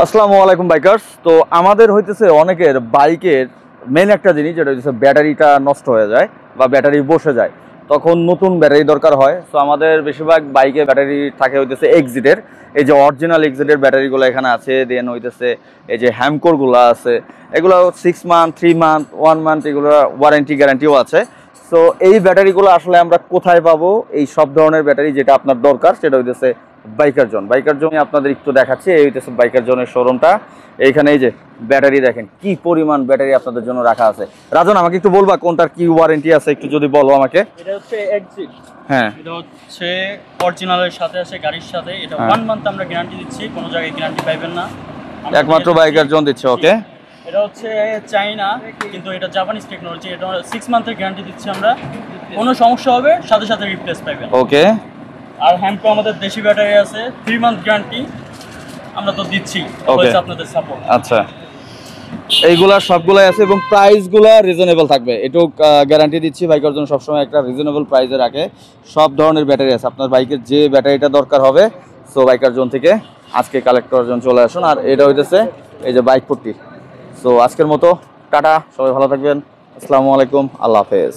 আসসালামু আলাইকুম বাইকার্স। তো আমাদের হইতেছে অনেকের বাইকের মেন একটা জিনিস যেটা হইতেছে ব্যাটারিটা নষ্ট হয়ে যায় বা ব্যাটারি বসে যায়, তখন নতুন ব্যাটারি দরকার হয়। তো আমাদের বেশিরভাগ বাইকে ব্যাটারি থাকে হইতেছে এক্সিটের, এই যে অরিজিনাল এক্সিটের ব্যাটারিগুলো এখানে আছে। দেন হইতেছে এই যে হ্যামকোরগুলো আছে, এগুলো 6 মান্থ 3 মান্থ 1 মান্থ এগুলো ওয়ারেন্টি গ্যারান্টিও আছে। সো এই ব্যাটারিগুলো আসলে আমরা কোথায় পাবো? এই সব ধরনের ব্যাটারি যেটা আপনার দরকার সেটা হইতেছে বাইকার জোন আপনাদের একটু দেখাচ্ছি। এই হইতেছে বাইকার জোনের শোরুমটা। এইখানে এই যে ব্যাটারি দেখেন কি পরিমাণ ব্যাটারি আপনাদের জন্য রাখা আছে। রাজন, আমাকে একটু বলবা কোনটার কি ওয়ারেন্টি আছে, একটু যদি বলো আমাকে। এটা হচ্ছে এক্সিট। হ্যাঁ, এটা হচ্ছে অরিজিনালের সাথে আছে, গাড়ির সাথে। এটা 1 মান্থ আমরা গ্যারান্টি দিচ্ছি, কোনো জায়গায় গ্যারান্টি পাইবেন না, একমাত্র বাইকার জোন দিচ্ছে। ওকে, এটা হচ্ছে চাইনা কিন্তু এটা জাপানিজ টেকনোলজি। এটা 6 মান্থের গ্যারান্টি দিচ্ছি আমরা, কোনো সমস্যা হবে সাথে সাথে রিপ্লেস পাইবেন। ওকে। আর হ্যামকো আমাদের দেশি ব্যাটারি আছে, 3 মান্থ গ্যারান্টি আমরা তো দিচ্ছি, হচ্ছে আপনাদের সাপোর্ট। আচ্ছা, এইগুলা সবগুলাই আছে এবং প্রাইসগুলা রিজনেবল থাকবে, এটু গ্যারান্টি দিচ্ছি। বাইকের জন্য সবসময় একটা রিজনেবল প্রাইসে রাখে। সব ধরনের ব্যাটারি আছে, আপনার বাইকের যে ব্যাটারিটা দরকার হবে সো বাইকার জোন থেকে আজকে কালেক্ট করার জন্য চলে আসুন। আর এটা হইতেছে এই যে বাইক পট্টি। সো আজকের মতো টাটা, সবাই ভালো থাকবেন। আসসালামু আলাইকুম, আল্লাহ হাফেজ।